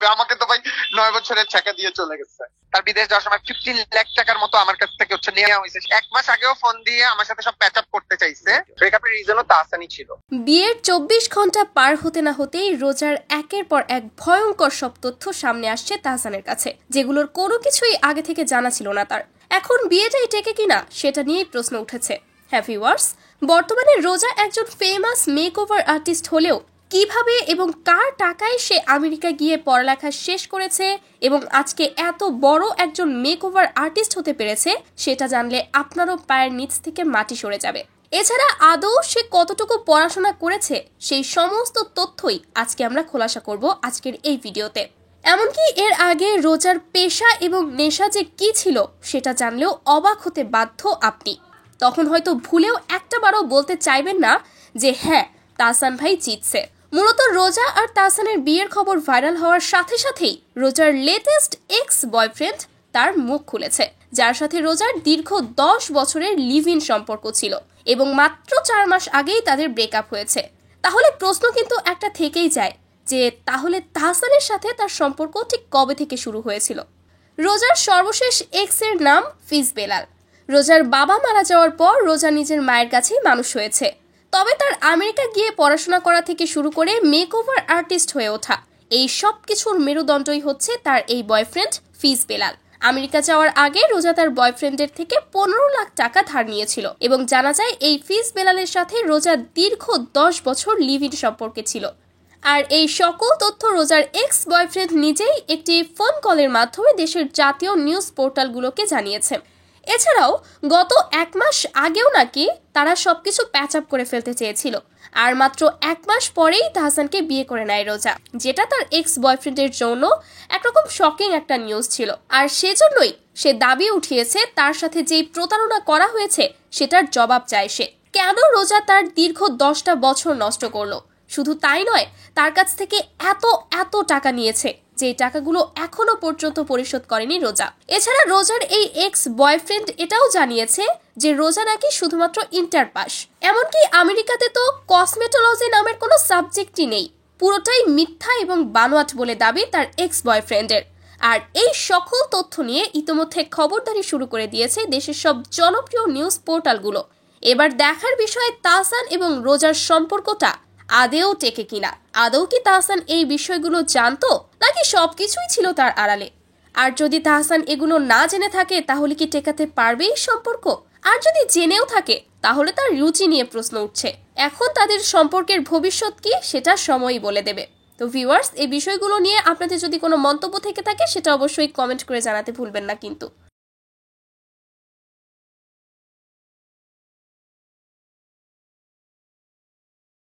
আমাকে তো ভাই 9 বছরের ছেঁকা দিয়ে চলে গেছে। তার বিদেশ যাওয়ার সময় 15 লাখ টাকার মতো আমার কাছ থেকে নেওয়া হয়েছে। 1 মাস আগেও ফোন দিয়ে আমার সাথে সব প্যাচ আপ করতে চাইছে। ব্রেকআপের রিজনও তাহসানই ছিল। বিয়ের 24 ঘন্টা পার হতে না হতেই রোজার একের পর এক ভয়ঙ্কর সব তথ্য সামনে আসছে তাহসানের কাছে, যেগুলোর কোনো কিছুই আগে থেকে জানা ছিল না তার। এখন বিয়েটাই টেকে কিনা সেটা নিয়েই প্রশ্ন উঠেছে। হ্যাঁ ভিউয়ার্স, বর্তমানে রোজা একজন ফেমাস মেকওভার আর্টিস্ট হলেও কিভাবে এবং কার টাকায় সে আমেরিকা গিয়ে পড়ালেখা শেষ করেছে এবং আজকে এত বড় একজন মেকওভার আর্টিস্ট হতে পেরেছে সেটা জানলে আপনারও পায়ের নিচ থেকে মাটি সরে যাবে। এছাড়া আদৌ সে কতটুকু পড়াশোনা করেছে সেই সমস্ত তথ্যই আজকে আমরা খোলাসা করব আজকের এই ভিডিওতে। এমনকি এর আগে রোজার পেশা এবং নেশা যে কি ছিল সেটা জানলেও অবাক হতে বাধ্য আপনি। তখন হয়তো ভুলেও একটাবারও বলতে চাইবেন না যে হ্যাঁ, তাহসান ভাই জিতছে। মূলত রোজা আর তাহসানের বিয়ের খবর ভাইরাল হওয়ার সাথে সাথেই রোজার লেটেস্ট এক্স বয়ফ্রেন্ড তার মুখ খুলেছে, যার সাথে রোজার দীর্ঘ 10 বছরের লিভ ইন সম্পর্ক ছিল এবং মাত্র 4 মাস আগেই তাদের ব্রেকআপ হয়েছে। তাহলে প্রশ্ন কিন্তু একটা থেকেই যায় যে তাহলে তাহসানের সাথে তার সম্পর্ক ঠিক কবে থেকে শুরু হয়েছিল। রোজার সর্বশেষ এক্স এর নাম ফিজ বেলাল। রোজার বাবা মারা যাওয়ার পর রোজা নিজের মায়ের কাছেই মানুষ হয়েছে। তবে তার আমেরিকা গিয়ে পড়াশোনা করা থেকে শুরু করে মেকওভার আর্টিস্ট হয়ে ওঠা, এই সব কিছুর মেরুদণ্ডই হচ্ছে তার এই বয়ফ্রেন্ড ফিজ বেলাল। আমেরিকা যাওয়ার আগে রোজা তার বয়ফ্রেন্ডের থেকে 15 লাখ টাকা ধার নিয়েছিল এবং জানা যায় এই ফিজ বেলালের সাথে রোজা দীর্ঘ 10 বছর লিভ ইন সম্পর্কে ছিল। আর এই সকল তথ্য রোজার এক্স বয়ফ্রেন্ড নিজেই একটি ফোন কলের মাধ্যমে দেশের জাতীয় নিউজ পোর্টালগুলোকে জানিয়েছেন। এছাড়াও গত 1 মাস আগেও নাকি তারা সবকিছু প্যাচ আপ করে ফেলতে চেয়েছিল, আর মাত্র 1 মাস পরেই তাহসানকে বিয়ে করে নেয় রোজা, যেটা তার এক্স বয়ফ্রেন্ডের জন্য একরকম শকিং একটা নিউজ ছিল। আর সেজন্যই সে দাবি উঠিয়েছে তার সাথে যেই প্রতারণা করা হয়েছে সেটার জবাব চায় সে। কেন রোজা তার দীর্ঘ 10টা বছর নষ্ট করলো? শুধু তাই নয়, তার কাছ থেকে এত টাকা নিয়েছে যে টাকাগুলো এখনো পর্যন্ত পরিশোধ করেনি রোজা। এছাড়া রোজার এই এক্স বয়ফ্রেন্ড এটাও জানিয়েছে যে রোজা নাকি শুধুমাত্র ইন্টার পাস। এমনকি আমেরিকাতে তো কসমেটোলজি নামের কোনো সাবজেক্টই নেই। পুরোটাই মিথ্যা এবং বানোয়াট বলে দাবি তার এক্স বয়ফ্রেন্ডের। আর এই সকল তথ্য নিয়ে ইতোমধ্যে খবরদারি শুরু করে দিয়েছে দেশের সব জনপ্রিয় নিউজ পোর্টালগুলো। এবার দেখার বিষয় তাহসান এবং রোজার সম্পর্কটা আদেও টেকে কিনা। আদৌ কি তাহসান এই বিষয়গুলো জানতো নাকি সবকিছুই ছিল তার আড়ালে? আর যদি তাহসান এগুলো না জেনে থাকে তাহলে কি টেকাতে পারবে এই সম্পর্ক? আর যদি জেনেও থাকে তাহলে তার রুচি নিয়ে প্রশ্ন উঠছে। এখন তাদের সম্পর্কের ভবিষ্যৎ কি সেটা সময়ই বলে দেবে। তো ভিউয়ার্স, এই বিষয়গুলো নিয়ে আপনাদের যদি কোনো মন্তব্য থেকে থাকে সেটা অবশ্যই কমেন্ট করে জানাতে ভুলবেন না কিন্তু।